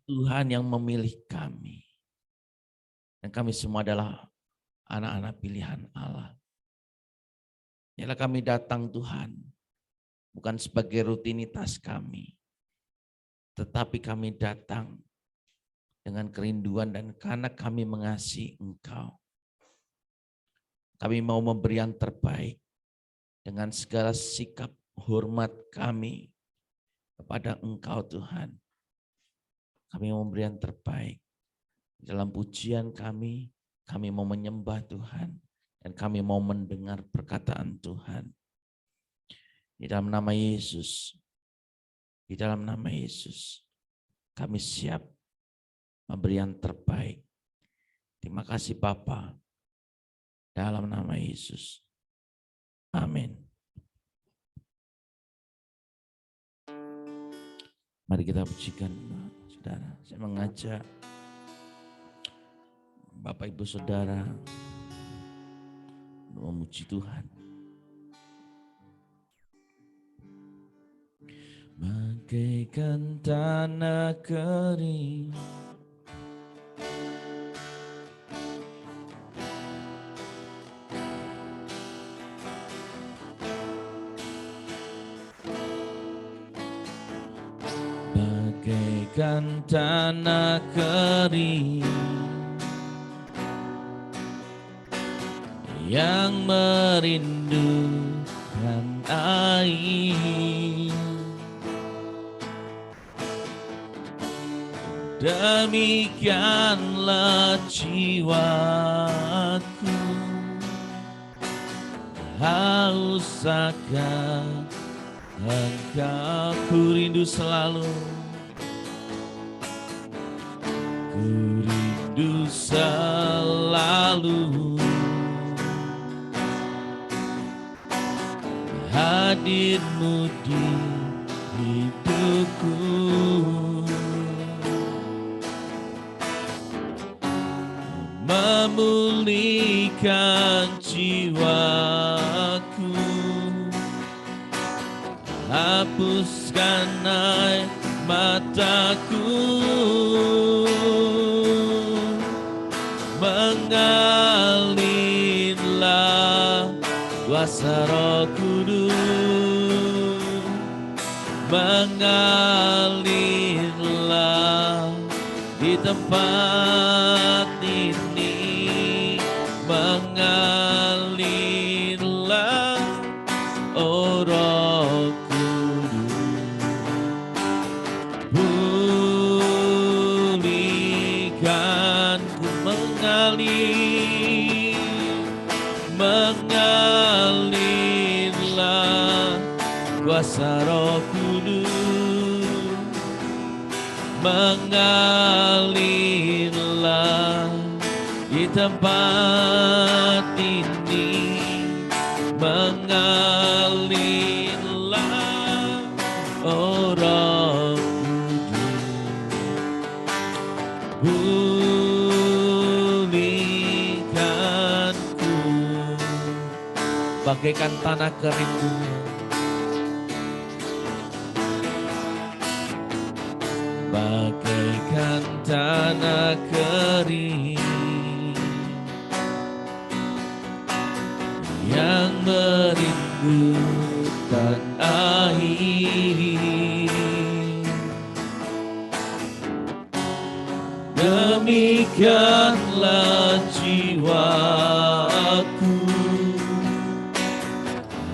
Tuhan yang memilih kami. Dan kami semua adalah anak-anak pilihan Allah. Yalah kami datang Tuhan, bukan sebagai rutinitas kami, tetapi kami datang dengan kerinduan dan karena kami mengasihi Engkau. Kami mau memberi yang terbaik dengan segala sikap hormat kami kepada Engkau Tuhan. Kami mau memberi yang terbaik. Dalam pujian kami mau menyembah Tuhan. Dan kami mau mendengar perkataan Tuhan. Di dalam nama Yesus. Di dalam nama Yesus. Kami siap memberi yang terbaik. Terima kasih Bapa. Dalam nama Yesus. Amin. Mari kita pujikan saudara. Saya mengajak Bapak Ibu Saudara untuk memuji Tuhan. Bagaikan tanah kering, bagaikan tanah kering yang merindukan air, demikianlah jiwaku haus akan Engkau. Ku rindu selalu, ku rindu selalu hadir-Mu di hidupku. Memulihkan jiwaku, hapuskan air mataku, mengalirlah kuasa Roh Kudus, mengalirlah di tempat ini, mengalirlah oh Roh Kudus, pulihkanku, mengalirlah kuasa Roh Kudus, mengalirlah di tempat ini, mengalirlah oh Roh Kudus, pulihkanku bagaikan tanah kering, bagaikan tanah kering yang merindukan air, demikianlah jiwaku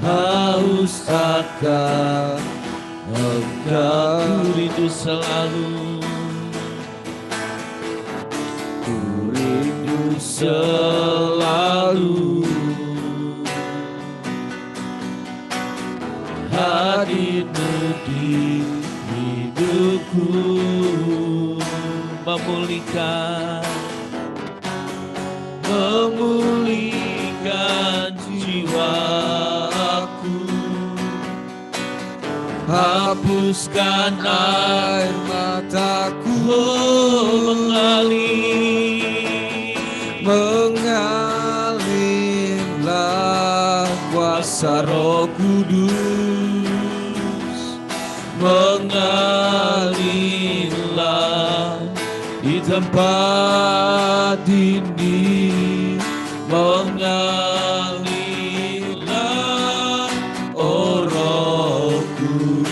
haus akan Engkau. Rindu selalu, ku rindu selalu hadir-Mu di hidupku, memulihkan jiwaku, hapuskan air mataku, mengalirlah kuasa Roh Kudus, mengalirlah tempat ini mengalirlah, oh Rohku,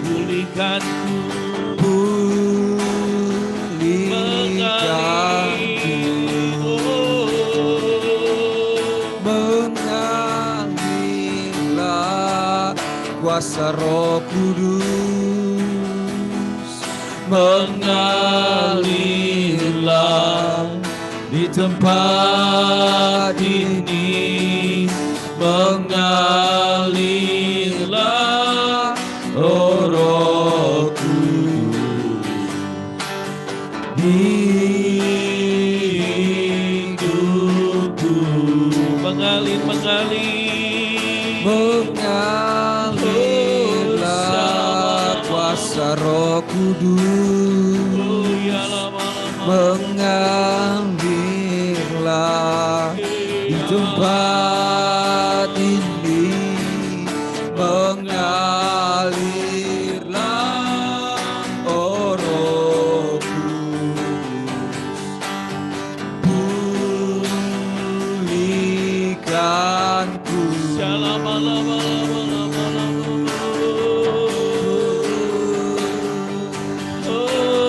pulihkanku, mengalirlah kuasa Roh Kudus, mengalirlah di tempat ini, mengalirlah, oh Roh Kudus, hidupku, mengalirlah kuasa Roh Kudus, mengalirlah di tempat ini, mengalirlah, oh Roh Kudus, pulihkanku.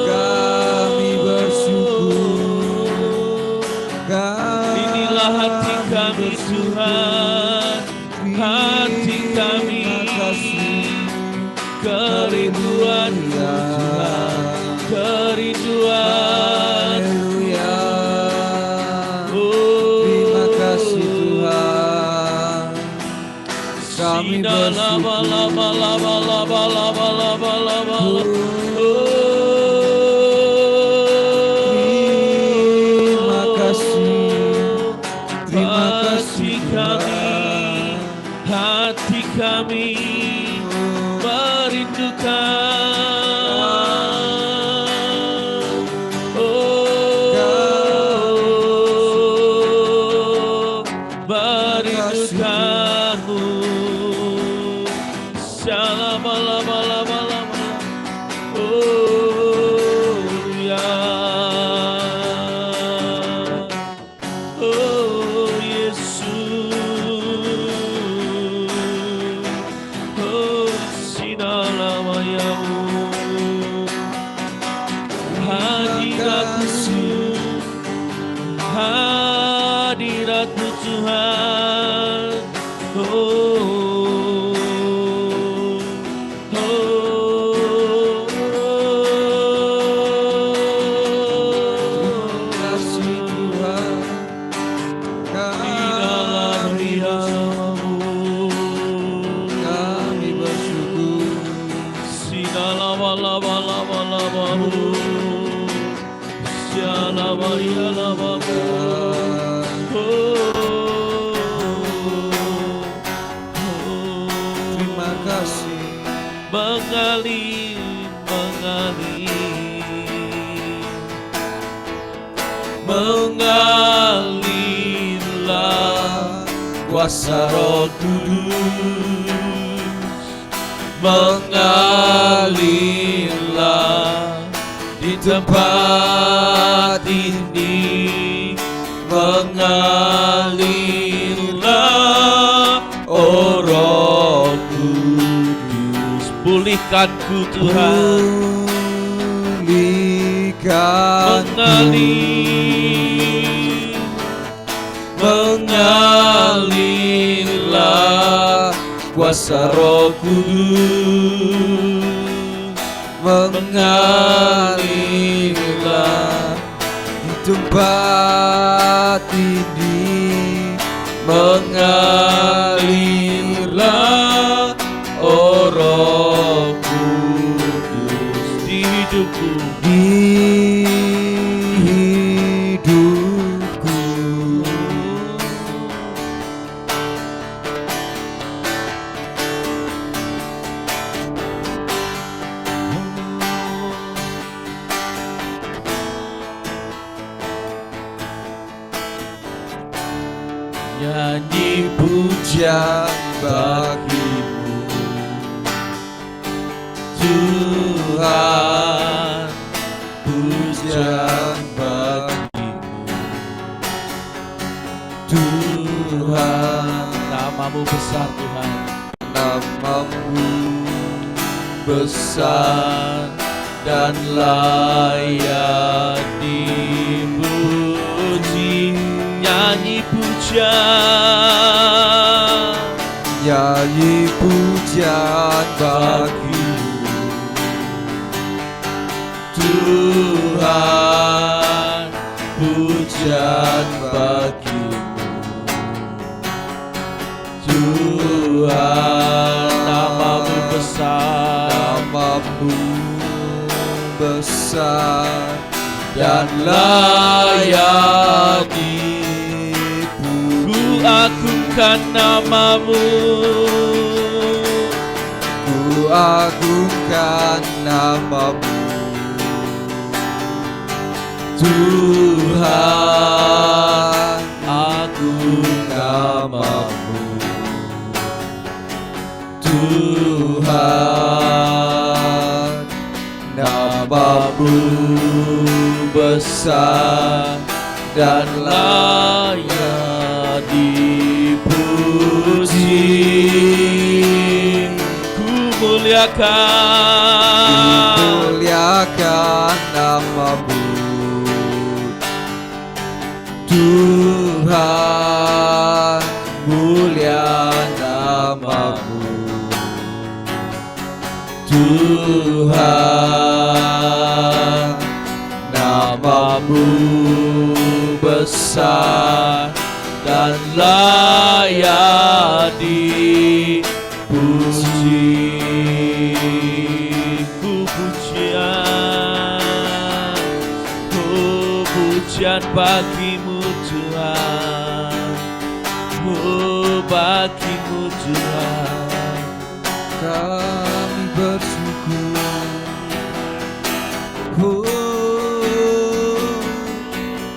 Kami bersyukur, inilah hati kami Tuhan, hati kami, kerinduan Tuhan, kerinduan. Haleluya. Terima kasih Tuhan. Kami bersyukur. Terima kasih Tuhan. Hati kami merindukan, merindukanmu. Oh ya, oh Yesus, oh sinalamayamu, hadiratmu, hadiratmu Tuhan, Terima kasih. mengalirlah kuasa Roh Kudus, mengalirlah di tempat ini, mengalirlah, oh Roh Kudus, pulihkanku Tuhan, mengalirlah kuasa Roh Kudus, mengalirlah di tempat ini, mengalirlah, oh Roh Kudus, di hidupku, nyanyi pujian bagimu Tuhan, pujian Namamu besar Tuhan. Namamu besar dan layak dipuji. Nyanyi pujian, Nyanyi pujian bagimu Tuhan, pujian bagimu Tuhan. namamu besar, Namamu besar dan layak dipuji. ku agungkan namamu, Ku agungkan namamu Tuhan, agung namamu Tuhan. Namamu besar dan layak dipuji. ku muliakan, Muliakan namamu Tuhan, mulia namamu Tuhan. Namamu besar dan layak dipuji. ku pujian, pujian bagimu Tuhan, bagimu Tuhan. Kami bersyukur,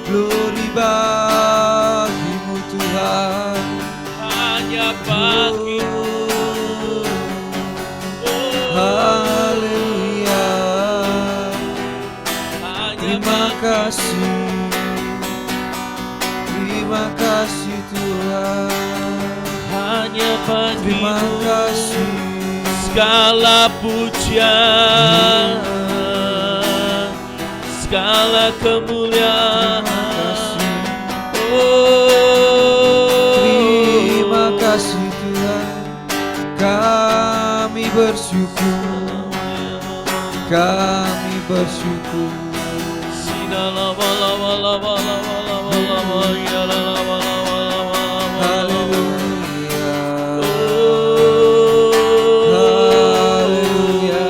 glory bagimu Tuhan, Hanya bagimu, haleluya. hanya Terima kasih Tuhan, hanya terima bagimu kasih. segala pujian, segala kemuliaan. Terima kasih Tuhan, kami bersyukur, kami bersyukur. Haleluya, haleluya.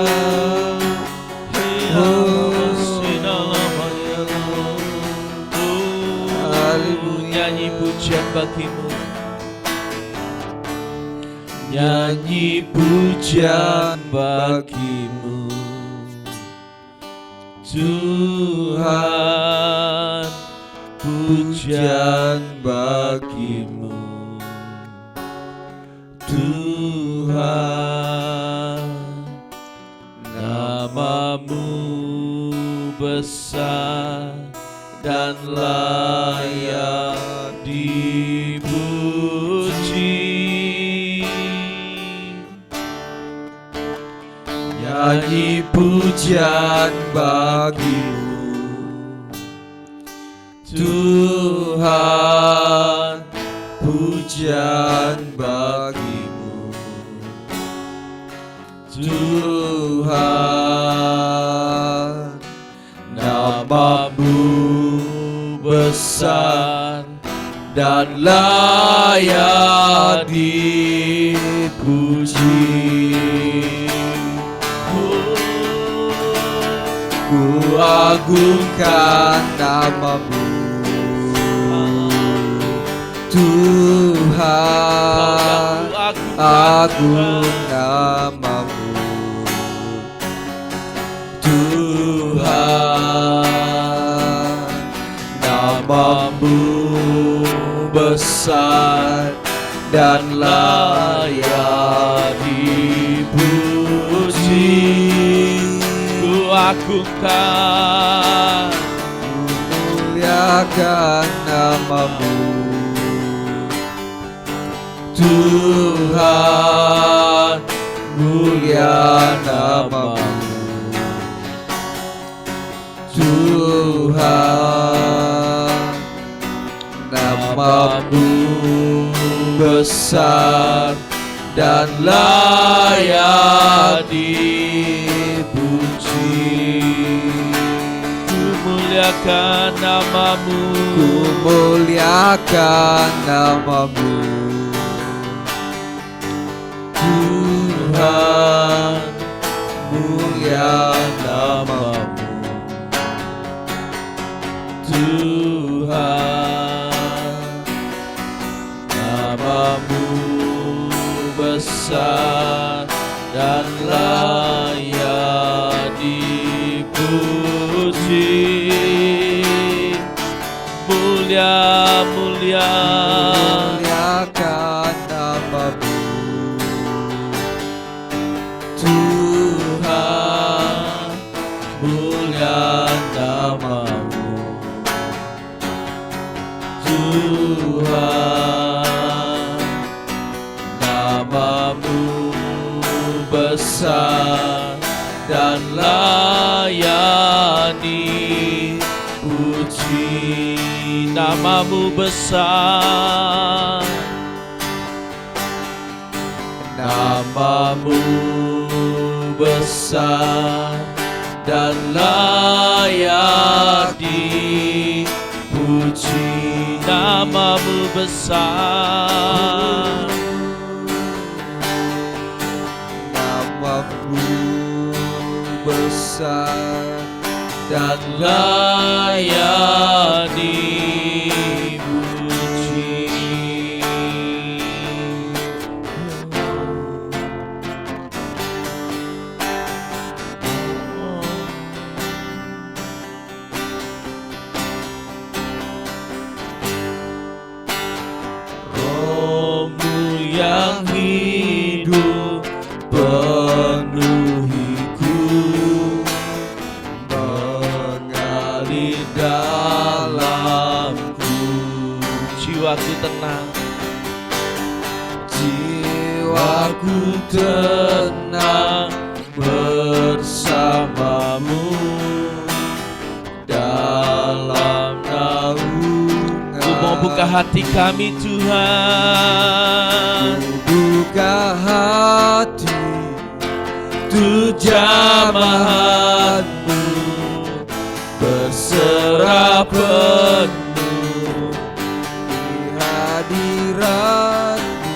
Nyanyi pujian bagimu, nyanyi pujian bagimu Tuhan, pujian bagimu Tuhan. Namamu besar dan layak dipuji. Nyanyi pujian bagimu Tuhan, pujian bagimu Tuhan. Namamu besar dan layak dipuji. Ku agungkan namamu Tuhan, agung namamu Tuhan. Namamu besar dan layak dipuji. Ku agungkan, Muliakan namamu Tuhan, mulia nama-Mu. Tuhan, nama-Mu besar dan layak dipuji. Ku muliakan nama-Mu, Ku muliakan nama-Mu. Tuhan, mulia nama-Mu. Tuhan, nama-Mu besar dan layak dipuji. mulia, mulia. Muliakan nama-Mu. Tuhan, mulia nama-Mu. Tuhan, nama-Mu besar dan layak dipuji. Nama-Mu besar, nama-Mu besar dan layak dipuji. nama-Mu besar, Nama-Mu besar dan layak dipuji. Roh-Mu yang hidup penuhiku, mengalir dalamku. jiwaku tenang, Jiwaku tenang bersama-Mu dalam naungan. Ku mau buka hati kami Tuhan, Buka hati tu jamaat-Mu, berserah penuh di hadirat-Mu.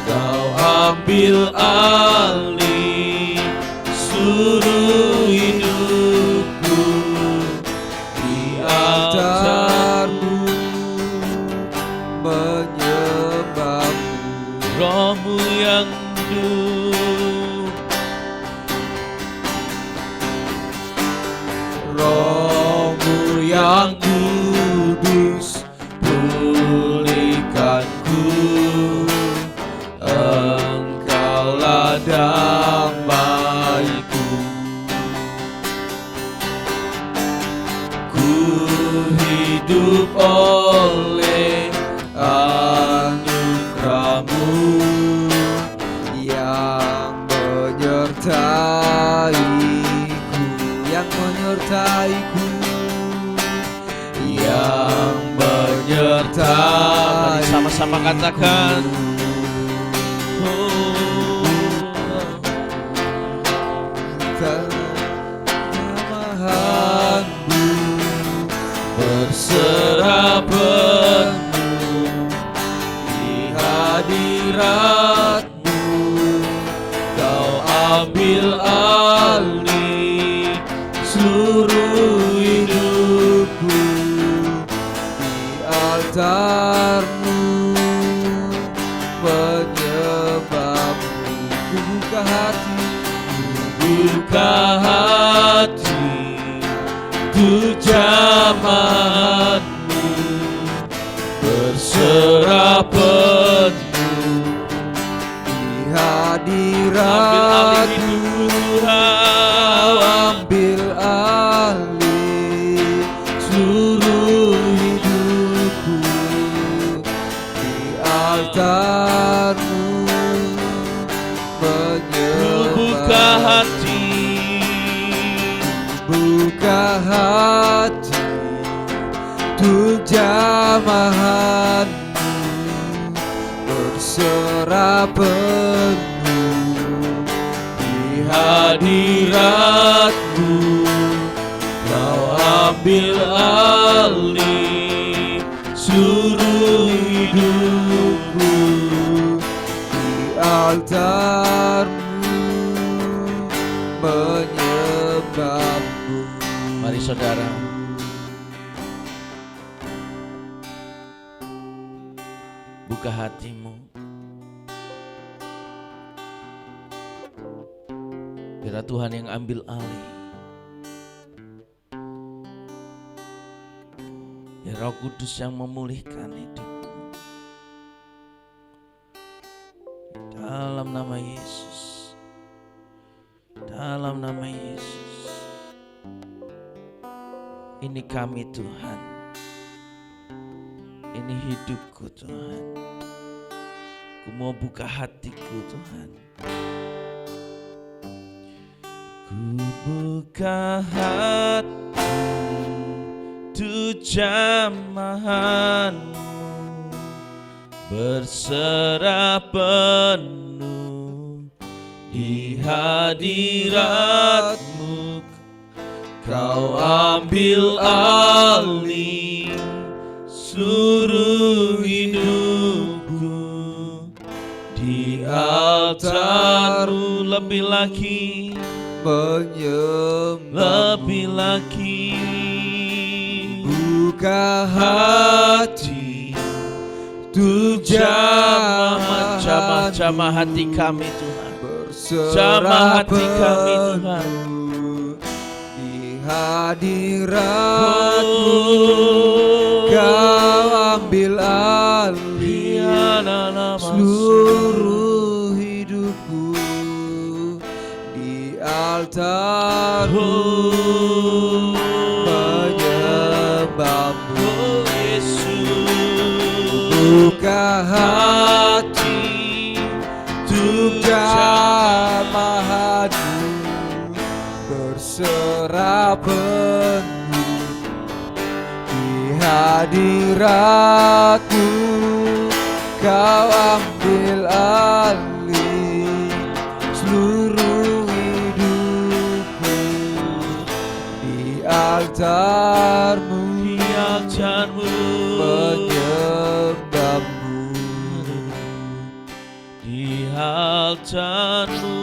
Kau ambil alih seluruh hidupku di altar-Mu, menyembah-Mu. Roh-Mu yang hidup, Roh-Mu yang kudus, pulihkanku. Engkaulah damaiku. Ku hidup oleh anugerah-Mu yang menyertaiku, yang menyertaiku, yang menyertaiku. mari sama-sama katakan, Kemurahan-Mu berserah penuh di hadirat-Mu. Kau ambil alih seluruh hidupku di altar-Mu, menyembah-Mu. Ku buka hati, buka hati tu jamaat-Mu, berserah penuh di hadirat-Mu. Kau ambil alih seluruh hidupku di altar buka hati untuk jamahan-Mu, berserah penuh di hadirat-Mu. Kau ambil alih seluruh hidupku di altar-Mu, menyembah-Mu. Mari saudara, buka hatimu. Biar Tuhan yang ambil alih. Biar Roh Kudus yang memulihkan hidupmu. Dalam nama Yesus. Dalam nama Yesus. Ini kami Tuhan. Ini hidupku Tuhan. Ku mau buka hatiku Tuhan. Ku buka hati untuk jamahan-Mu, berserah penuh di hadirat-Mu. Kau ambil alih seluruh hidupku di altar-Mu. Lebih lagi, menyembah, lebih lagi. Buka hati untuk jamah hati kami Tuhan. berserah Jamah hati kami Tuhan. penuh di hadirat-Mu. Kau ambil alih seluruh hidupku di altar-Mu, menyembah-Mu. Buka hati untuk jamahan-Mu, berserah penuh di hadirat-Mu. Kau ambil alih seluruh hidupku di altar-Mu, menyembah-Mu. Di altar-Mu,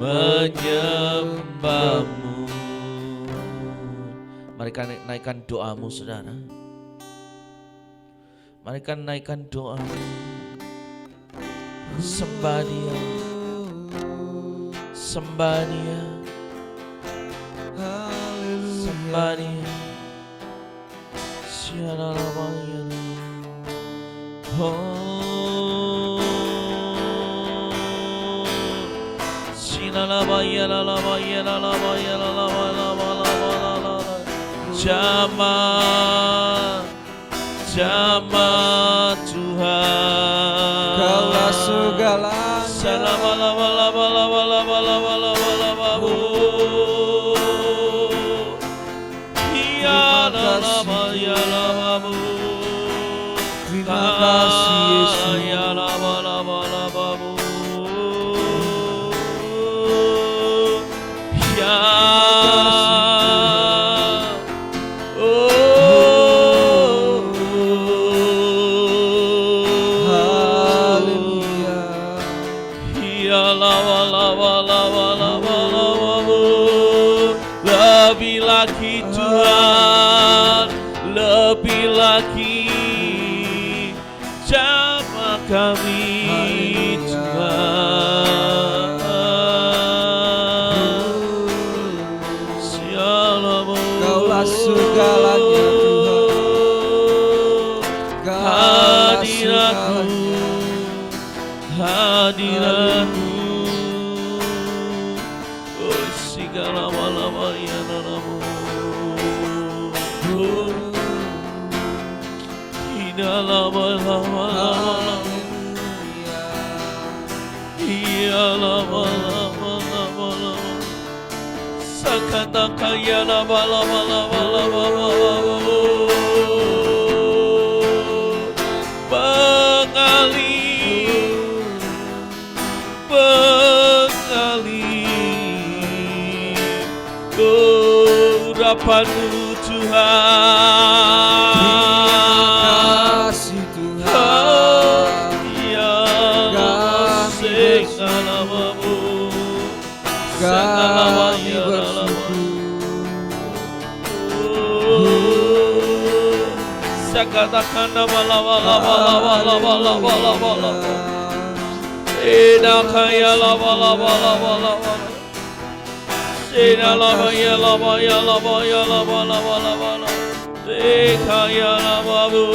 menyembah-Mu. Mari naikkan doamu saudara. Mari naikkan doamu. Sembah Dia, sembah Dia, sembah Dia. Jamah Tuhan, Kaulah segalanya. Terima kasih Yesus. Lebih lagi Tuhan, lebih lagi jamah kami Tuhan. Kaulah segalanya Tuhan. Hadiratmu, hadiratmu. Oh segala lama ya namamu. Ina lama. Iya lama. Urapanmu Tuhan. Terima kasih Tuhan. Kami bersyukur. Sakatakan bala bala bala bala bala bala bala. Kaya la bala bala bala bala. Sina la ya la ya la ya la bala bala bala. Kaya la babu.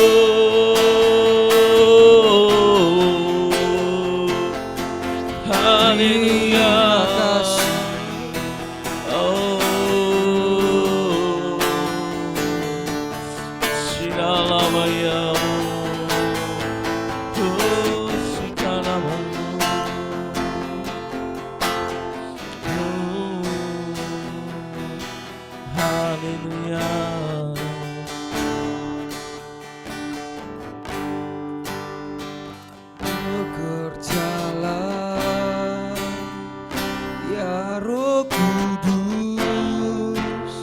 Haleluya. Bekerjalah ya Roh Kudus,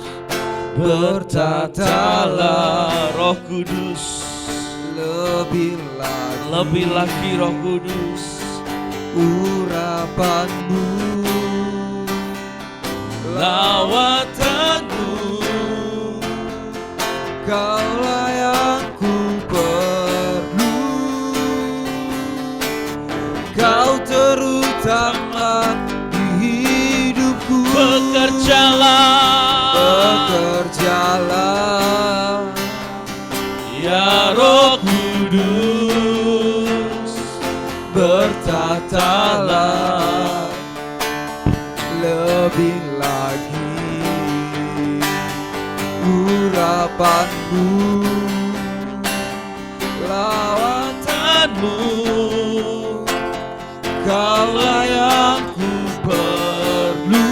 Bertatalah Roh Kudus, lebih lagi Roh Kudus. Urapanmu, Lawatanmu, Kaulah yang ku perlu. Kau terutama di hidupku. Bekerjalah ya Roh Kudus. Bertatalah lebih lagi urapanmu, lawatanmu, Kaulah yang ku perlu.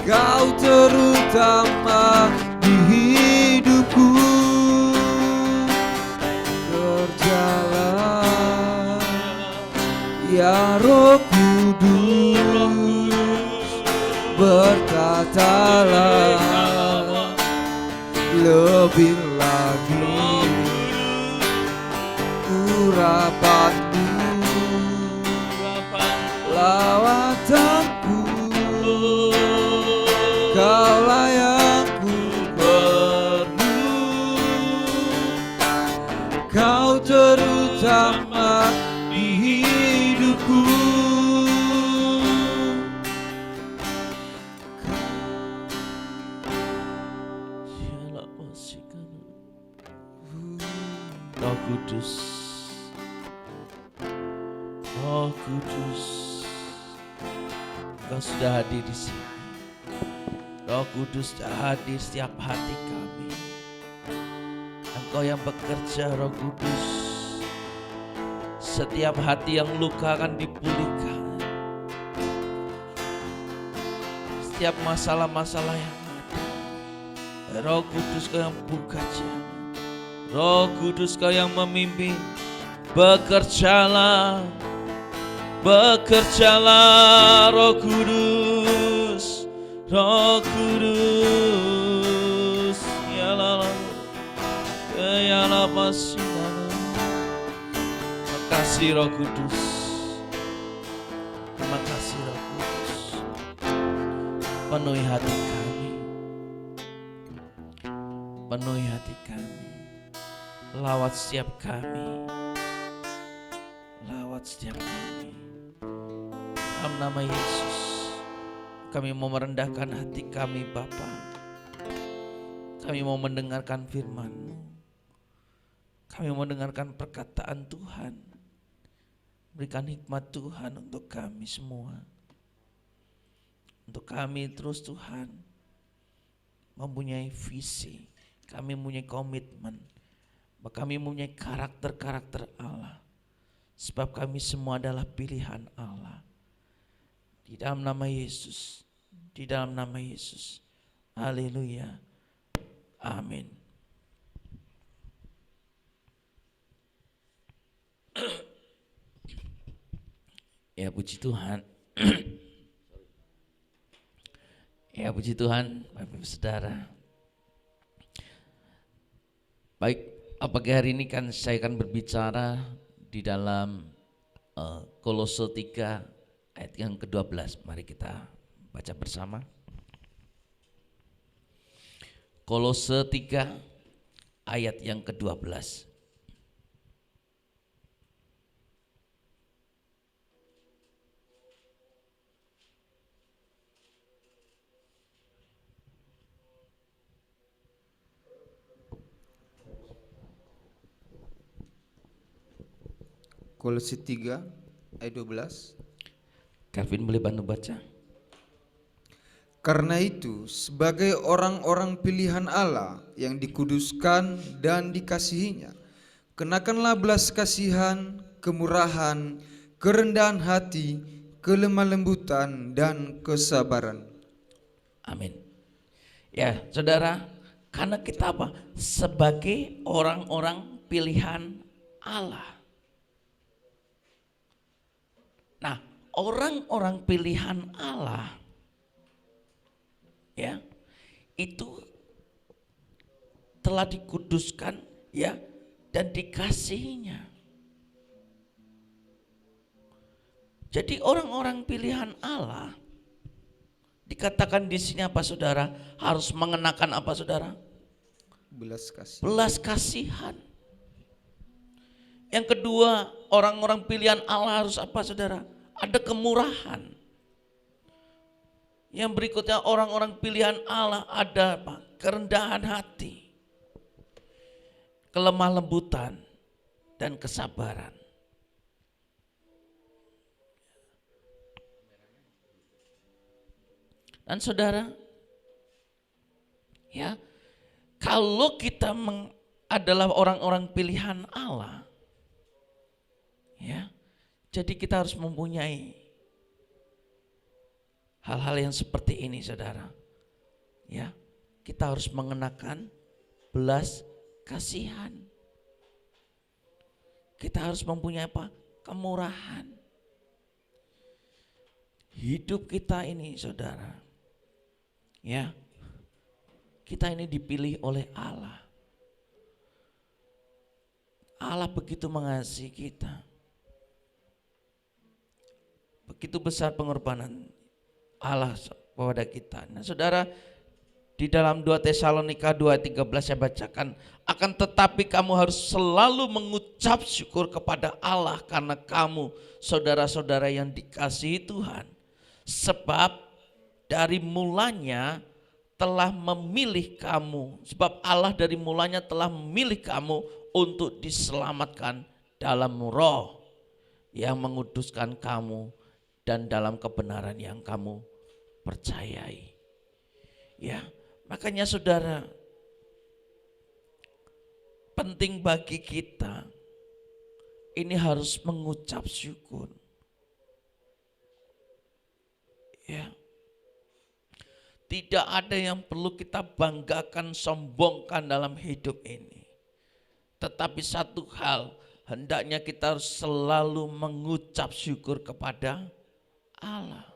Kau terutama di hidupku. Kerjalah ya Roh Kudus, berkatalah lebih lagi urapanmu, lawatanku, Kaulah yang ku perlu. Kau terutama di hidupku. Roh Kudus, Roh Kudus, Engkau sudah hadir di sini. Roh Kudus sudah hadir setiap hati kami. Engkau yang bekerja, Roh Kudus. Setiap hati yang luka akan dipulihkan. Setiap masalah-masalah yang ada, Roh Kudus Kau yang buka jalan. Roh Kudus Kau yang memimpin. Bekerjalah, bekerjalah Roh Kudus, Roh Kudus. Ya la ya la pasina. Terima kasih Roh Kudus. Terima kasih Roh Kudus. Penuhi hati kami. Penuhi hati kami. Lawat setiap kami. Lawat setiap kami. Dalam nama Yesus, kami mau merendahkan hati kami Bapa. Kami mau mendengarkan firman-Mu. Kami mau mendengarkan perkataan Tuhan. Berikan hikmat Tuhan untuk kami semua. Untuk kami terus Tuhan mempunyai visi. Kami mempunyai komitmen. Kami mempunyai karakter-karakter Allah. Sebab kami semua adalah pilihan Allah. Di dalam nama Yesus. Di dalam nama Yesus. Haleluya. Amin. Ya puji Tuhan. Ya puji Tuhan, Bapak Ibu Saudara. Baik, pagi hari ini kan saya akan berbicara di dalam Kolose 3 ayat yang ke-12. Mari kita baca bersama. Kolose 3 ayat yang ke-12. Kolose 3 ayat 12. Calvin boleh bantu baca? Karena itu, sebagai orang-orang pilihan Allah yang dikuduskan dan dikasihinya, kenakanlah belas kasihan, kemurahan, kerendahan hati, kelemah lembutan, dan kesabaran. Amin. Ya, saudara, karena kita apa? Sebagai orang-orang pilihan Allah. Nah, orang-orang pilihan Allah, ya, itu telah dikuduskan, ya, dan dikasihinya. Jadi orang-orang pilihan Allah dikatakan di sini apa, saudara? Harus mengenakan apa, saudara? Belas kasihan. Belas kasihan. Yang kedua, orang-orang pilihan Allah harus apa, saudara? Ada kemurahan. Yang berikutnya, orang-orang pilihan Allah ada apa? Kerendahan hati, kelemah lembutan, dan kesabaran. Dan saudara, ya, kalau kita adalah orang-orang pilihan Allah, ya, jadi kita harus mempunyai hal-hal yang seperti ini, saudara. Ya, kita harus mengenakan belas kasihan. Kita harus mempunyai apa? Kemurahan. Hidup kita ini, saudara, ya, kita ini dipilih oleh Allah. Allah begitu mengasihi kita. Begitu besar pengorbanan Allah kepada kita. Nah, saudara, di dalam 2 Tesalonika 2:13 saya bacakan, akan tetapi kamu harus selalu mengucap syukur kepada Allah karena kamu saudara-saudara yang dikasihi Tuhan. Sebab dari mulanya telah memilih kamu, sebab Allah dari mulanya telah memilih kamu untuk diselamatkan dalam roh yang menguduskan kamu dan dalam kebenaran yang kamu percayai. Ya, makanya saudara, penting bagi kita ini harus mengucap syukur. Ya. Tidak ada yang perlu kita banggakan, sombongkan dalam hidup ini. Tetapi satu hal, hendaknya kita harus selalu mengucap syukur kepada Allah.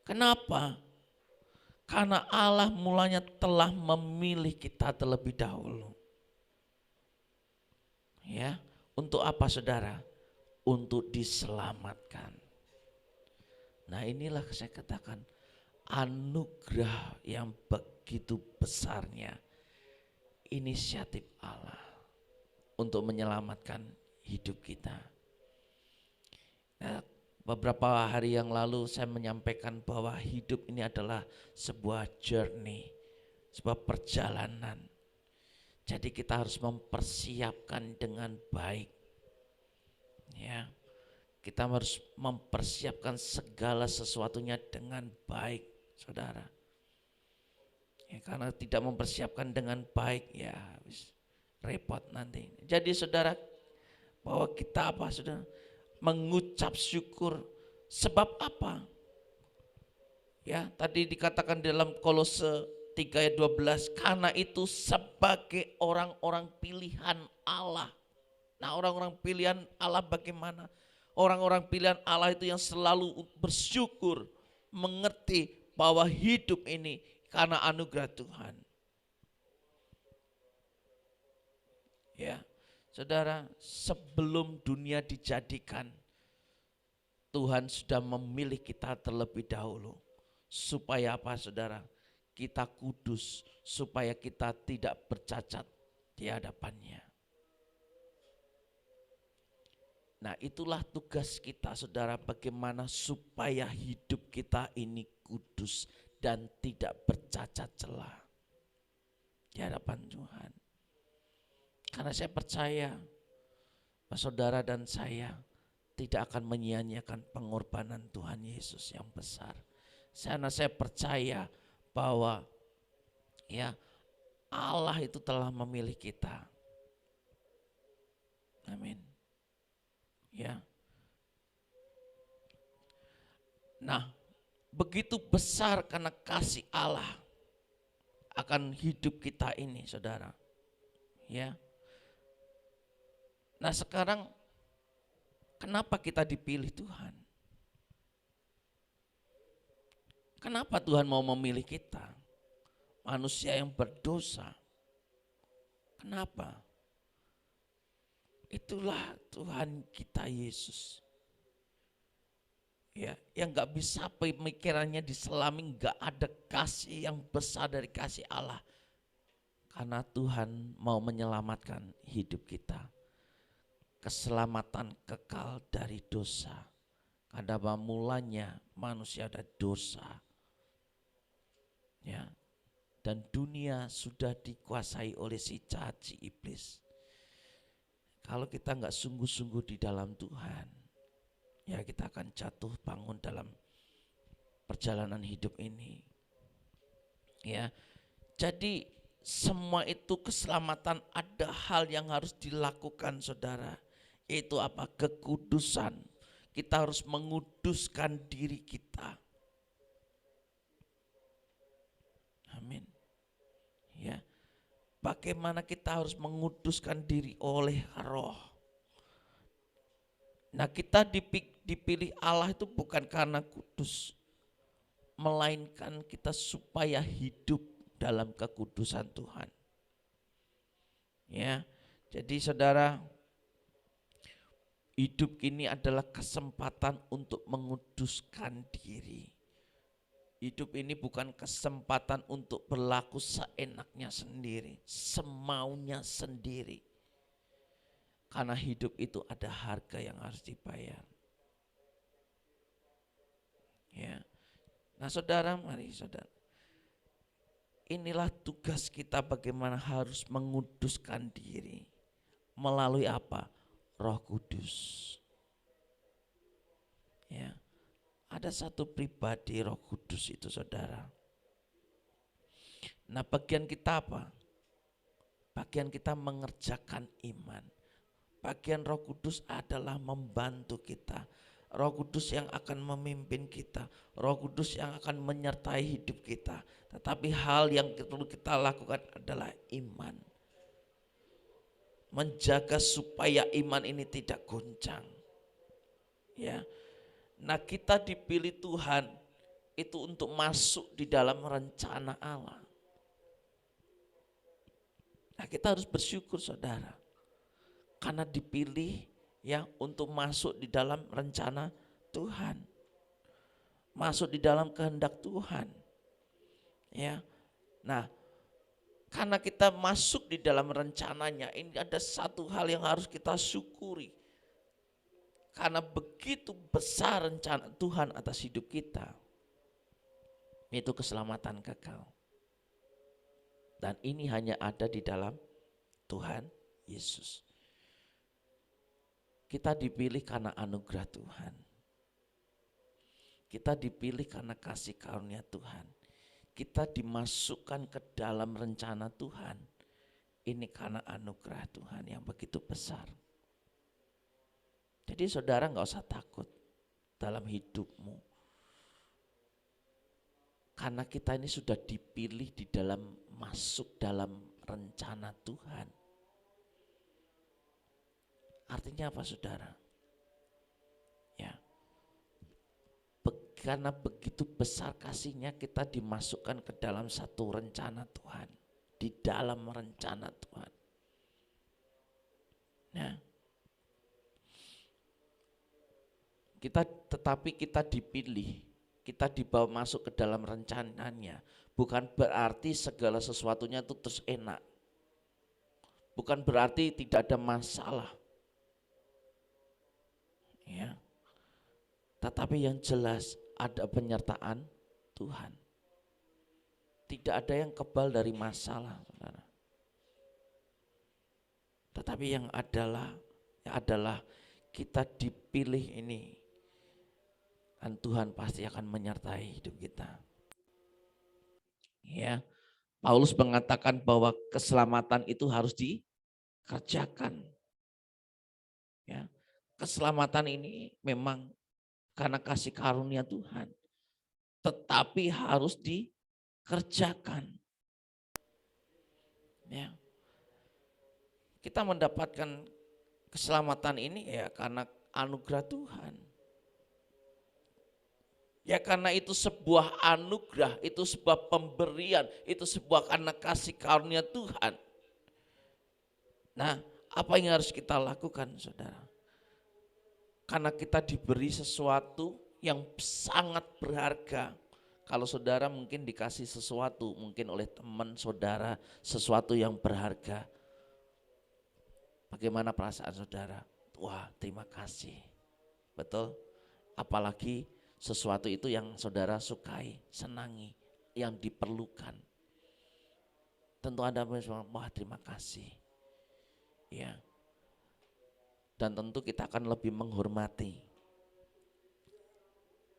Kenapa? Karena Allah mulanya telah memilih kita terlebih dahulu. Ya, untuk apa, saudara? Untuk diselamatkan. Nah, inilah saya katakan anugerah yang begitu besarnya, inisiatif Allah untuk menyelamatkan hidup kita. Nah, beberapa hari yang lalu saya menyampaikan bahwa hidup ini adalah sebuah journey, sebuah perjalanan. Jadi kita harus mempersiapkan dengan baik. Ya. Kita harus mempersiapkan segala sesuatunya dengan baik, saudara. Ya, karena tidak mempersiapkan dengan baik, ya repot nanti. Jadi saudara, bahwa kita apa, saudara? Mengucap syukur Sebab apa? Ya, tadi dikatakan dalam Kolose 3 ayat 12, karena itu sebagai orang-orang pilihan Allah. Nah, orang-orang pilihan Allah bagaimana? Orang-orang pilihan Allah itu yang selalu bersyukur, mengerti bahwa hidup ini karena anugerah Tuhan. Ya, saudara, sebelum dunia dijadikan, Tuhan sudah memilih kita terlebih dahulu. Supaya apa, saudara? Kita kudus, supaya kita tidak bercacat di hadapannya. Nah, itulah tugas kita, saudara, bagaimana supaya hidup kita ini kudus dan tidak bercacat celah di hadapan Tuhan. Karena saya percaya saudara dan saya tidak akan menyia-nyiakan pengorbanan Tuhan Yesus yang besar. Karena saya percaya bahwa ya Allah itu telah memilih kita. Amin. Ya. Nah, begitu besar karena kasih Allah akan hidup kita ini, saudara. Ya. Nah, sekarang kenapa kita dipilih Tuhan? Kenapa Tuhan mau memilih kita? Manusia yang berdosa. Kenapa? Itulah Tuhan kita Yesus. Ya, yang gak bisa pemikirannya diselami, gak ada kasih yang besar dari kasih Allah. Karena Tuhan mau menyelamatkan hidup kita. Keselamatan kekal dari dosa. Karena mulanya manusia ada dosa. Ya, dan dunia sudah dikuasai oleh si jahat, si iblis. Kalau kita nggak sungguh-sungguh di dalam Tuhan, ya kita akan jatuh bangun dalam perjalanan hidup ini. Ya, jadi semua itu keselamatan, ada hal yang harus dilakukan, saudara. Yaitu apa? Kekudusan. Kita harus menguduskan diri kita. Amin. Ya. Bagaimana kita harus menguduskan diri oleh Roh. Nah, kita dipilih Allah itu bukan karena kudus, melainkan kita supaya hidup dalam kekudusan Tuhan. Ya. Jadi saudara, hidup ini adalah kesempatan untuk menguduskan diri. Hidup ini bukan kesempatan untuk berlaku seenaknya sendiri, semaunya sendiri. Karena hidup itu ada harga yang harus dibayar. Ya. Nah, saudara, mari saudara. Inilah tugas kita bagaimana harus menguduskan diri. Melalui apa? Roh Kudus. Ya. Ada satu pribadi Roh Kudus itu, saudara. Nah, bagian kita apa? Bagian kita mengerjakan iman. Bagian Roh Kudus adalah membantu kita. Roh Kudus yang akan memimpin kita. Roh Kudus yang akan menyertai hidup kita. Tetapi hal yang perlu kita lakukan adalah iman. Menjaga supaya iman ini tidak goncang. Ya. Nah, kita dipilih Tuhan itu untuk masuk di dalam rencana Allah. Nah, kita harus bersyukur, saudara. Karena dipilih ya untuk masuk di dalam rencana Tuhan. Masuk di dalam kehendak Tuhan. Ya. Nah, karena kita masuk di dalam rencananya, ini ada satu hal yang harus kita syukuri. Karena begitu besar rencana Tuhan atas hidup kita, yaitu keselamatan kekal. Dan ini hanya ada di dalam Tuhan Yesus. Kita dipilih karena anugerah Tuhan. Kita dipilih karena kasih karunia Tuhan. Kita dimasukkan ke dalam rencana Tuhan. Ini karena anugerah Tuhan yang begitu besar. Jadi saudara gak usah takut. dalam hidupmu. Karena kita ini sudah dipilih di dalam masuk dalam rencana Tuhan. Artinya apa saudara? Ya, karena begitu besar kasihnya kita dimasukkan ke dalam satu rencana Tuhan. Di dalam rencana Tuhan. Nah, tetapi kita dipilih, kita dibawa masuk ke dalam rencananya. Bukan berarti segala sesuatunya itu terus enak. Bukan berarti tidak ada masalah. Ya. Tetapi yang jelas ada penyertaan Tuhan. Tidak ada yang kebal dari masalah, saudara. Tetapi yang adalah kita dipilih ini. Dan Tuhan pasti akan menyertai hidup kita. Ya, Paulus mengatakan bahwa keselamatan itu harus dikerjakan. Ya, keselamatan ini memang karena kasih karunia Tuhan, tetapi harus dikerjakan. Ya, kita mendapatkan keselamatan ini ya karena anugerah Tuhan. Ya karena itu sebuah anugerah, itu sebuah pemberian, itu sebuah karena kasih karunia Tuhan. Nah, apa yang harus kita lakukan saudara? Karena kita diberi sesuatu yang sangat berharga. Kalau saudara mungkin dikasih sesuatu, mungkin oleh teman saudara, sesuatu yang berharga. Bagaimana perasaan saudara? Wah, terima kasih. Betul? Apalagi sesuatu itu yang saudara sukai, senangi, yang diperlukan. Tentu Anda bilang, wah terima kasih. Ya. Dan tentu kita akan lebih menghormati.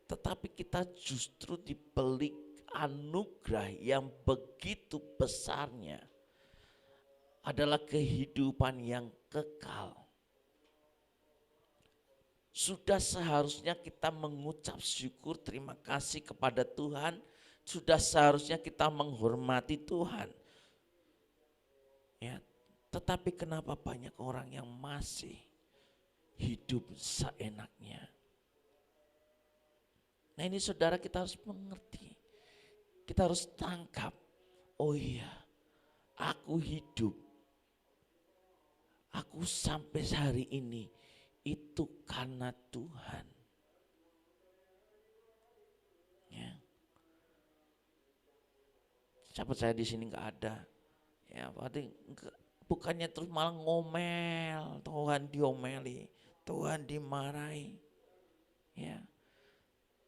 Tetapi kita justru diberi anugerah yang begitu besarnya. Adalah kehidupan yang kekal. Sudah seharusnya kita mengucap syukur terima kasih kepada Tuhan. Sudah seharusnya kita menghormati Tuhan. Ya, tetapi kenapa banyak orang yang masih hidup seenaknya? Nah ini saudara kita harus mengerti. Kita harus tangkap. Oh iya, aku hidup. Aku sampai hari ini. Itu karena Tuhan. Ya. Siapa saya di sini nggak ada. Ya, berarti bukannya terus malah ngomel, Tuhan diomeli, Tuhan dimarahi. Ya.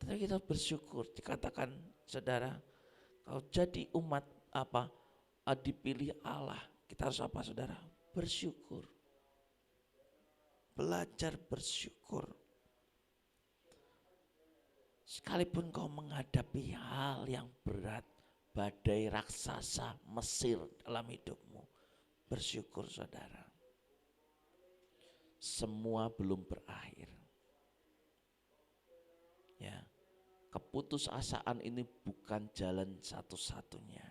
Tapi kita bersyukur dikatakan saudara, kalau jadi umat dipilih Allah, kita harus apa saudara? Bersyukur. Belajar bersyukur. Sekalipun kau menghadapi hal yang berat, badai raksasa Mesir dalam hidupmu, bersyukur saudara. Semua belum berakhir. Ya, keputusasaan ini bukan jalan satu-satunya.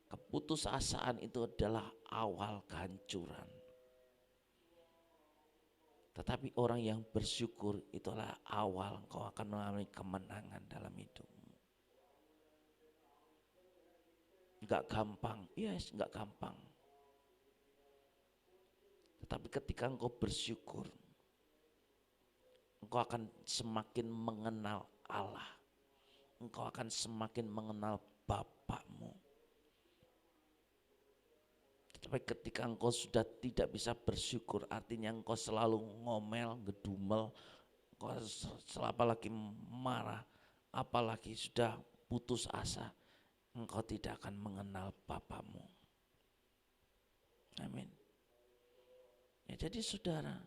Keputusasaan itu adalah awal kehancuran. Tetapi orang yang bersyukur itulah awal engkau akan mengalami kemenangan dalam hidupmu. Enggak gampang, yes, enggak gampang. Tetapi ketika engkau bersyukur, engkau akan semakin mengenal Allah. Engkau akan semakin mengenal Bapakmu. Tapi ketika engkau sudah tidak bisa bersyukur, artinya engkau selalu ngomel, ngedumel, engkau apalagi marah, apalagi sudah putus asa, engkau tidak akan mengenal Bapamu. Amin. Ya, jadi saudara,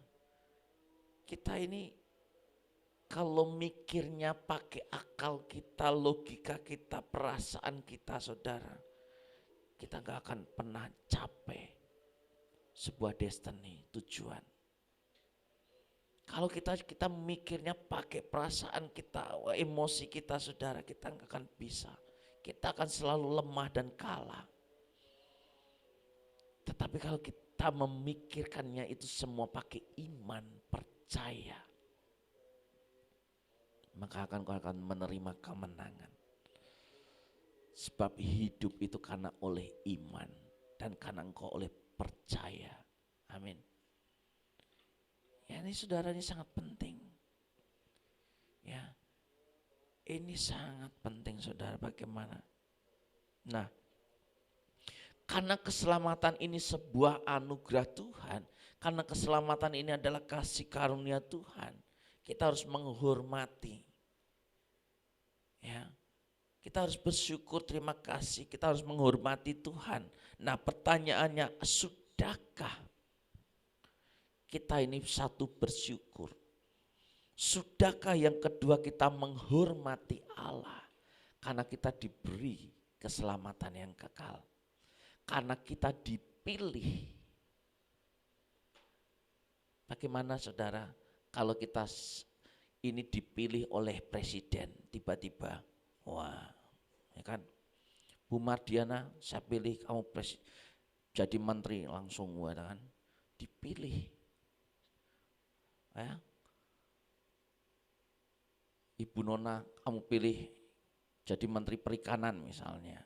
kita ini kalau mikirnya pakai akal kita, logika kita, perasaan kita saudara, kita gak akan pernah capai sebuah destiny, tujuan. Kalau kita mikirnya pakai perasaan kita, emosi kita, saudara, kita nggak akan bisa. Kita akan selalu lemah dan kalah. Tetapi kalau kita memikirkannya itu semua pakai iman, percaya, maka kau akan menerima kemenangan. Sebab hidup itu karena oleh iman dan karena engkau oleh percaya. Amin. Ya, ini saudara, ini sangat penting. Ya, ini sangat penting, saudara. Bagaimana? Nah, karena keselamatan ini sebuah anugerah Tuhan, karena keselamatan ini adalah kasih karunia Tuhan, kita harus menghormati. Ya, kita harus bersyukur, terima kasih, kita harus menghormati Tuhan. Nah, pertanyaannya, sudahkah kita ini satu bersyukur? Sudahkah yang kedua kita menghormati Allah? Karena kita diberi keselamatan yang kekal. Karena kita dipilih. Bagaimana, saudara, kalau kita ini dipilih oleh presiden tiba-tiba, wah, ya kan, Bu Mardiana, saya pilih kamu jadi menteri langsung, kan, dipilih. Ya. Ibu Nona, kamu pilih jadi menteri perikanan misalnya,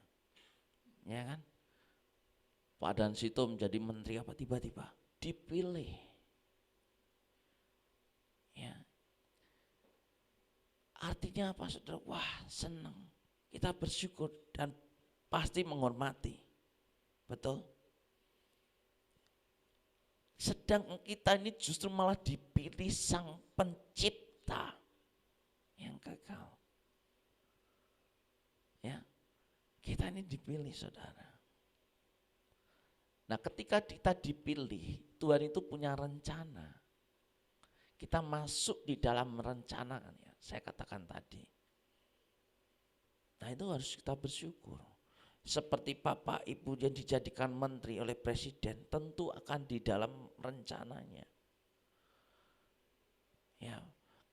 ya kan? Pak Dan Sito menjadi menteri apa, tiba-tiba dipilih. Ya. Artinya apa, saudara? Wah, senang. Kita bersyukur dan pasti menghormati. Betul? Sedang kita ini justru malah dipilih Sang Pencipta yang kekal. Ya, kita ini dipilih, saudara. Nah, ketika kita dipilih, Tuhan itu punya rencana. Kita masuk di dalam rencana, kan ya, saya katakan tadi. Nah, itu harus kita bersyukur. Seperti Bapak Ibu yang dijadikan menteri oleh presiden, tentu akan di dalam rencananya. Ya,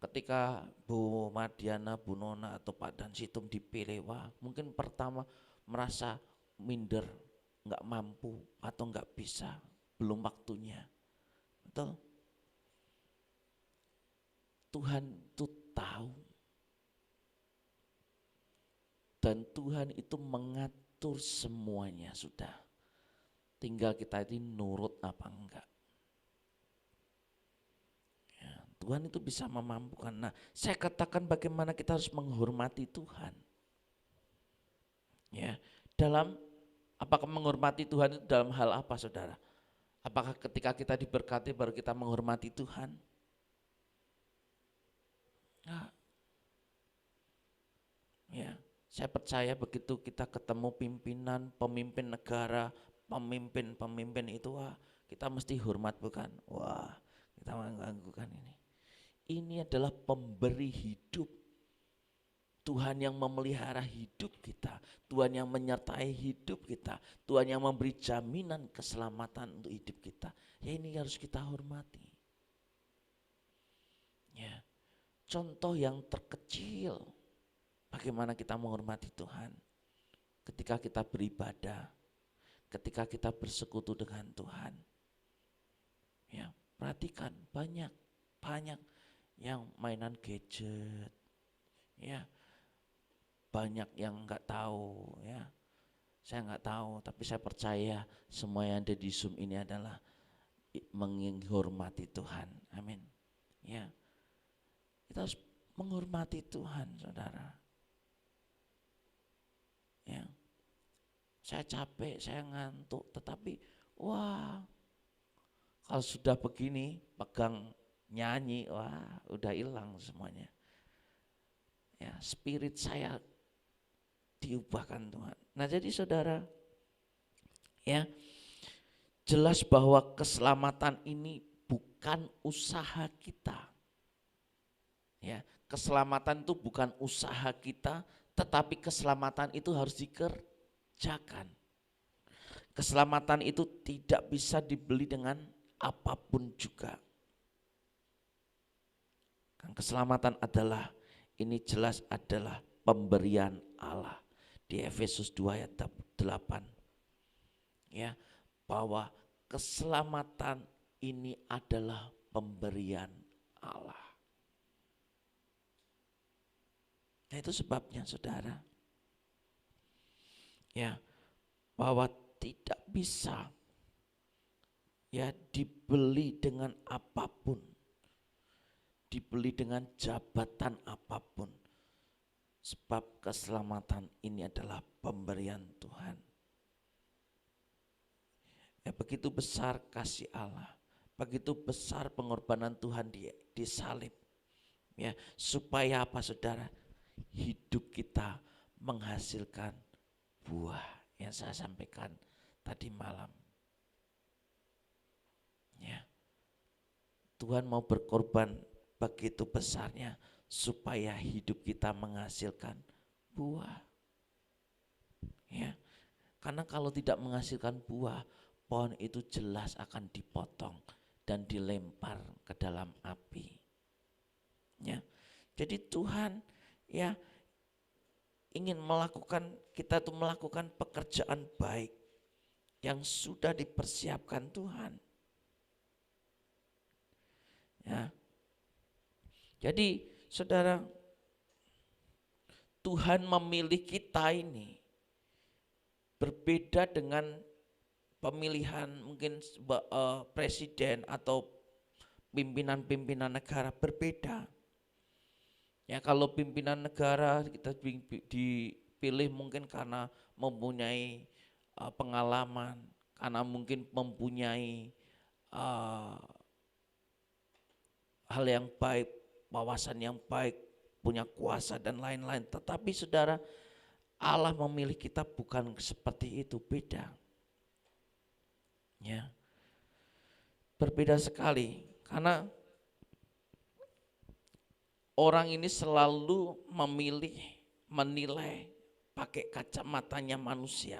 ketika Bu Mardiana, Bu Nona atau Pak Dan Situm dipilih, wah, mungkin pertama merasa minder, nggak mampu atau nggak bisa, belum waktunya. Betul? Tuhan itu tahu. Dan Tuhan itu mengatur semuanya sudah. Tinggal kita ini nurut apa enggak. Ya, Tuhan itu bisa memampukan. Nah, saya katakan bagaimana kita harus menghormati Tuhan. Ya, apakah menghormati Tuhan itu dalam hal apa, saudara? Apakah ketika kita diberkati baru kita menghormati Tuhan? Nah, ya, saya percaya begitu kita ketemu pimpinan, pemimpin negara, pemimpin itu, wah, kita mesti hormat, bukan? Wah, kita mengganggukan ini. Ini adalah pemberi hidup. Tuhan yang memelihara hidup kita, Tuhan yang menyertai hidup kita, Tuhan yang memberi jaminan keselamatan untuk hidup kita. Ya, ini harus kita hormati. Ya, contoh yang terkecil, bagaimana kita menghormati Tuhan ketika kita beribadah, ketika kita bersekutu dengan Tuhan. Ya, perhatikan banyak yang mainan gadget, ya, banyak yang nggak tahu, ya. Saya nggak tahu, tapi saya percaya semua yang ada di Zoom ini adalah menghormati Tuhan. Amin. Ya, kita harus menghormati Tuhan, saudara. Ya, saya capek, saya ngantuk, tetapi wah, kalau sudah begini pegang nyanyi, wah, udah hilang semuanya. Ya, spirit saya diubahkan Tuhan. Nah, jadi saudara, ya, jelas bahwa keselamatan ini bukan usaha kita. Ya, keselamatan itu bukan usaha kita, tetapi keselamatan itu harus dikerjakan. Keselamatan itu tidak bisa dibeli dengan apapun juga. Keselamatan adalah, ini jelas adalah pemberian Allah. Di Efesus 2 ayat 8. Ya, bahwa keselamatan ini adalah pemberian Allah. Nah, itu sebabnya saudara, ya, bahwa tidak bisa ya dibeli dengan apapun, dibeli dengan jabatan apapun, sebab keselamatan ini adalah pemberian Tuhan. Ya, begitu besar kasih Allah, begitu besar pengorbanan Tuhan di salib, ya, supaya apa saudara? Hidup kita menghasilkan buah yang saya sampaikan tadi malam. Ya, Tuhan mau berkorban begitu besarnya supaya hidup kita menghasilkan buah. Ya, karena kalau tidak menghasilkan buah, pohon itu jelas akan dipotong dan dilempar ke dalam api. Ya, jadi Tuhan ya ingin kita tuh melakukan pekerjaan baik yang sudah dipersiapkan Tuhan. Ya. Jadi saudara, Tuhan memilih kita ini berbeda dengan pemilihan mungkin presiden atau pimpinan-pimpinan negara, berbeda. Ya, kalau pimpinan negara kita dipilih mungkin karena mempunyai pengalaman, karena mungkin mempunyai hal yang baik, wawasan yang baik, punya kuasa dan lain-lain. Tetapi saudara, Allah memilih kita bukan seperti itu, beda. Ya, berbeda sekali, karena orang ini selalu menilai pakai kacamatanya manusia.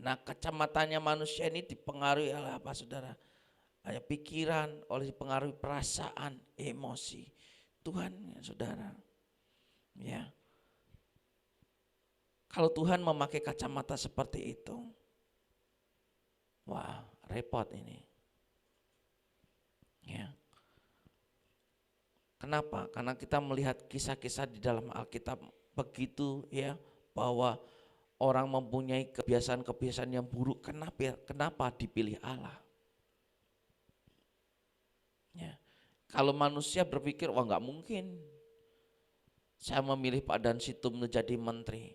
Nah, kacamatanya manusia ini dipengaruhi oleh apa saudara? Oleh pikiran, oleh pengaruh perasaan, emosi. Tuhan ya saudara. Ya. Kalau Tuhan memakai kacamata seperti itu, wah, repot ini. Ya. Kenapa? Karena kita melihat kisah-kisah di dalam Alkitab begitu ya, bahwa orang mempunyai kebiasaan-kebiasaan yang buruk. Kenapa dipilih Allah? Ya. Kalau manusia berpikir, wah nggak mungkin saya memilih Pak Dan Situm menjadi menteri.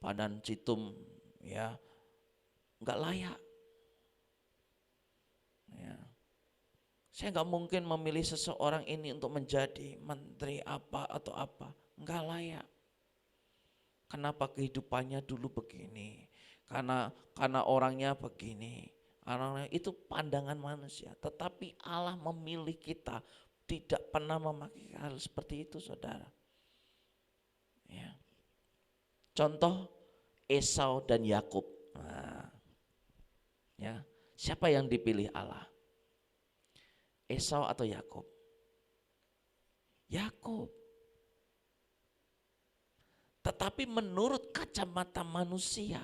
Pak Dan Situm ya nggak layak. Ya. Saya nggak mungkin memilih seseorang ini untuk menjadi menteri apa atau apa, nggak layak. Kenapa kehidupannya dulu begini? Karena orangnya begini. Itu pandangan manusia. Tetapi Allah memilih kita, tidak pernah memakai hal seperti itu, saudara. Ya. Contoh Esau dan Yakub. Nah, ya, siapa yang dipilih Allah? Esau atau Yakub? Yakub. Tetapi menurut kacamata manusia,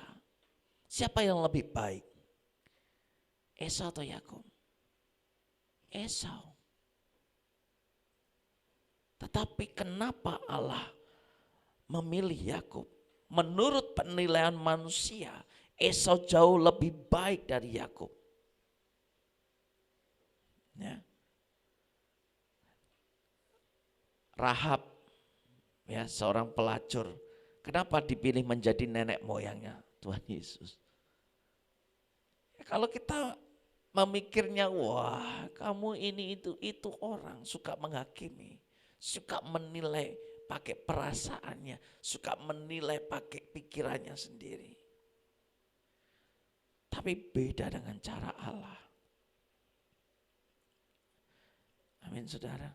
siapa yang lebih baik? Esau atau Yakub? Esau. Tetapi kenapa Allah memilih Yakub? Menurut penilaian manusia, Esau jauh lebih baik dari Yakub. Ya. Rahab, ya, seorang pelacur. Kenapa dipilih menjadi nenek moyangnya Tuhan Yesus? Ya, kalau kita memikirnya, wah kamu ini itu orang suka menghakimi, suka menilai pakai perasaannya, suka menilai pakai pikirannya sendiri. Tapi beda dengan cara Allah. Amin saudara.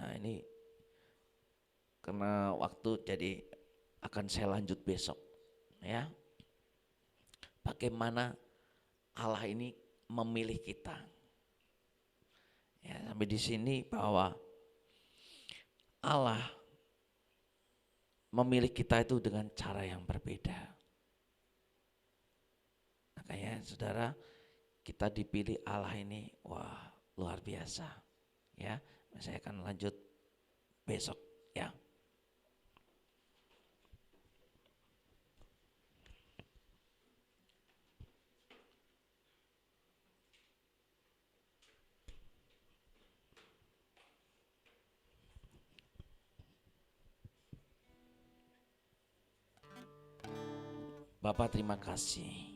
Nah ini karena waktu jadi akan saya lanjut besok ya. Bagaimana Allah ini memilih kita. Ya, sampai di sini bahwa Allah memilih kita itu dengan cara yang berbeda. Makanya saudara, kita dipilih Allah ini, wah luar biasa. Ya, saya akan lanjut besok ya. Bapak terima kasih.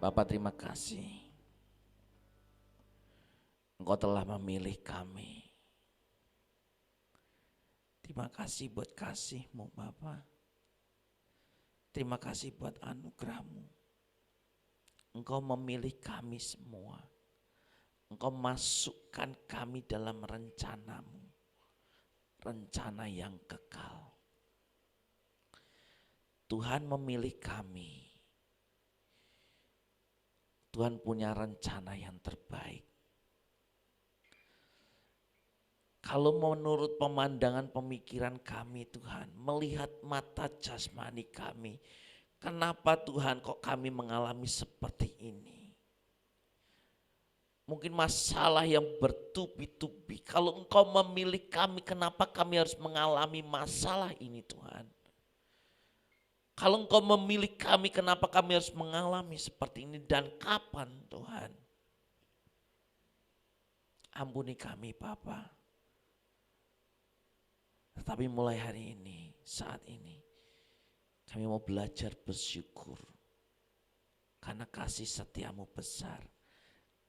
Bapak terima kasih. Engkau telah memilih kami. Terima kasih buat kasih-Mu Bapak. Terima kasih buat anugerah-Mu. Engkau memilih kami semua. Engkau masukkan kami dalam rencana-Mu. Rencana yang kekal. Tuhan memilih kami. Tuhan punya rencana yang terbaik. Kalau menurut pemandangan pemikiran kami Tuhan, melihat mata jasmani kami, kenapa Tuhan kok kami mengalami seperti ini? Mungkin masalah yang bertubi-tubi. Kalau Engkau memilih kami, kenapa kami harus mengalami masalah ini Tuhan? Kalau Engkau memilih kami, kenapa kami harus mengalami seperti ini dan kapan Tuhan? Ampuni kami Bapa. Tetapi mulai hari ini, saat ini, kami mau belajar bersyukur. Karena kasih setiamu besar.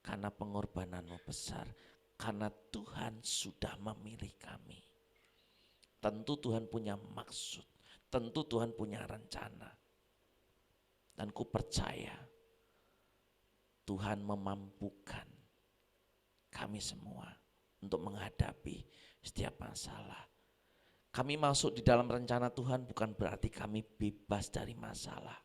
Karena pengorbananmu besar. Karena Tuhan sudah memilih kami. Tentu Tuhan punya maksud. Tentu Tuhan punya rencana. Dan ku percaya Tuhan memampukan kami semua untuk menghadapi setiap masalah. Kami masuk di dalam rencana Tuhan bukan berarti kami bebas dari masalah.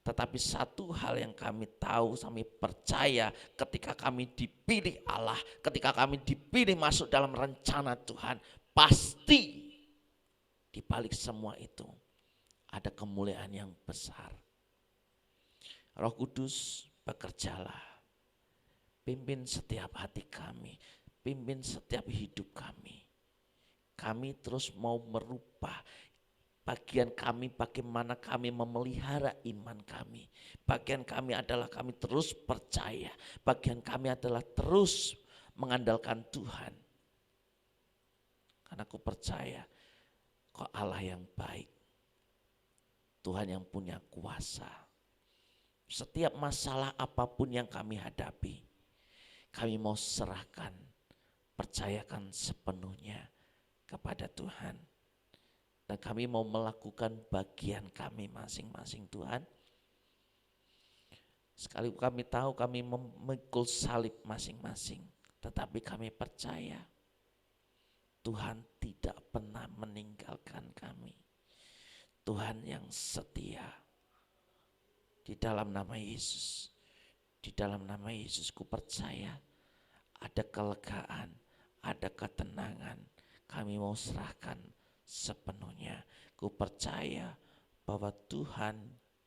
Tetapi satu hal yang kami tahu, kami percaya ketika kami dipilih Allah, ketika kami dipilih masuk dalam rencana Tuhan, pasti di balik semua itu ada kemuliaan yang besar. Roh Kudus bekerjalah, pimpin setiap hati kami, pimpin setiap hidup kami. Kami terus mau merubah bagian kami, bagaimana kami memelihara iman kami. Bagian kami adalah kami terus percaya. Bagian kami adalah terus mengandalkan Tuhan. Karena aku percaya kok Allah yang baik. Tuhan yang punya kuasa. Setiap masalah apapun yang kami hadapi, kami mau serahkan, percayakan sepenuhnya kepada Tuhan. Dan kami mau melakukan bagian kami masing-masing Tuhan. Sekali kami tahu kami memikul salib masing-masing. Tetapi kami percaya Tuhan tidak pernah meninggalkan kami. Tuhan yang setia. Di dalam nama Yesus. Di dalam nama Yesus ku percaya ada kelegaan, ada ketenangan. Kami mau serahkan sepenuhnya. Ku percaya bahwa Tuhan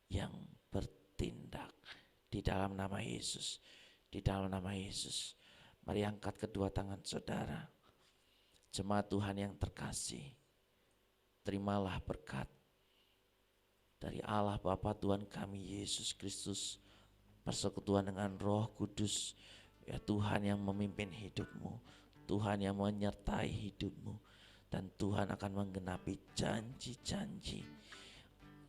yang bertindak di dalam nama Yesus. Di dalam nama Yesus. Mari angkat kedua tangan saudara. Jemaat Tuhan yang terkasih. Terimalah berkat dari Allah Bapa Tuhan kami Yesus Kristus. Persekutuan dengan Roh Kudus. Ya Tuhan yang memimpin hidupmu. Tuhan yang menyertai hidupmu. Dan Tuhan akan menggenapi janji-janji.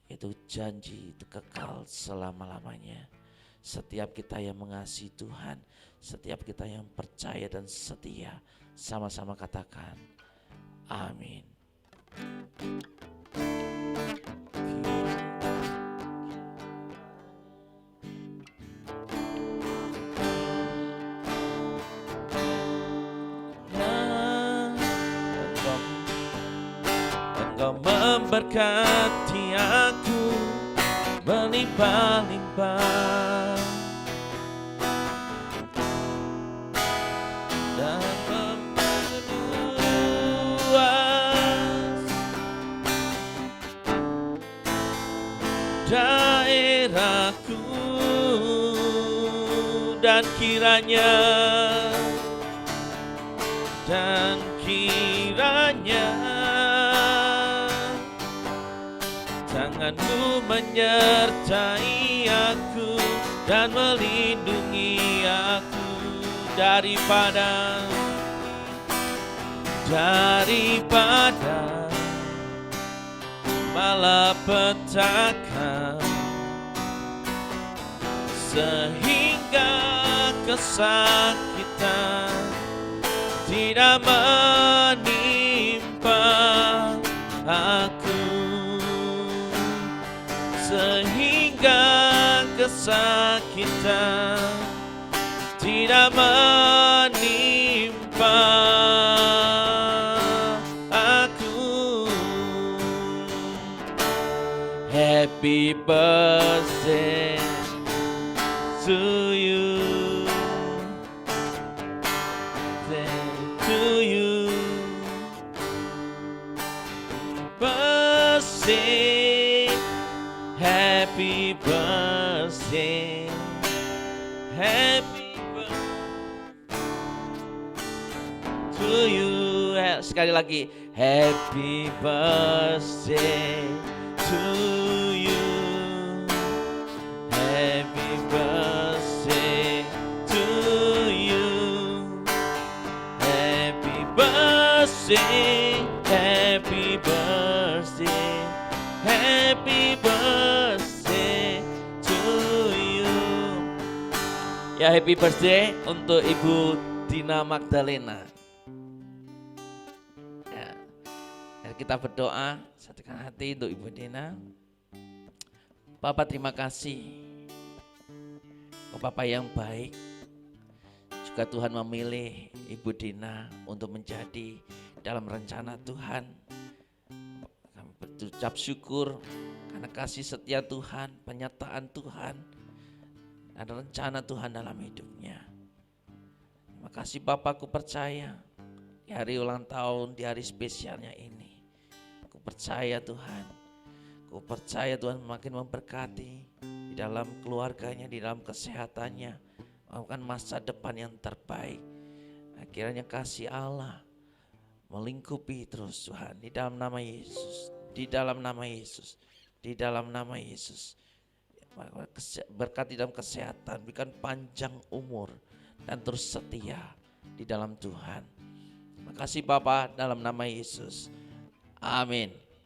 Itu janji itu kekal selama-lamanya. Setiap kita yang mengasihi Tuhan, setiap kita yang percaya dan setia, sama-sama katakan amin. Kau memberkati aku melimpah-limpah dan memperluas daerahku, dan kiranya tanganmu menyertai aku dan melindungi aku daripada malapetaka, sehingga kesakitan tidak menimpa aku, sehingga kesakitan tidak menimpa aku. Happy birthday to you, to you, birthday, happy birthday, happy birthday to you. Sekali lagi, happy birthday to you, happy birthday to you, happy birthday, happy birthday, happy birthday to you. Ya, happy birthday untuk Ibu Dina Magdalena. Ya, kita berdoa, satukan hati untuk Ibu Dina. Bapak, terima kasih, Bapak yang baik. Juga Tuhan memilih Ibu Dina untuk menjadi dalam rencana Tuhan. Kami berucap syukur karena kasih setia Tuhan, penyertaan Tuhan, dan rencana Tuhan dalam hidupnya. Terima kasih Bapak, aku percaya di hari ulang tahun, di hari spesialnya ini, aku percaya Tuhan, aku percaya Tuhan makin memberkati di dalam keluarganya, di dalam kesehatannya, melakukan masa depan yang terbaik. Akhirnya kasih Allah melingkupi terus Tuhan, di dalam nama Yesus, di dalam nama Yesus, di dalam nama Yesus. Berkati dalam kesehatan, berikan panjang umur dan terus setia di dalam Tuhan. Terima kasih Bapa, dalam nama Yesus. Amin.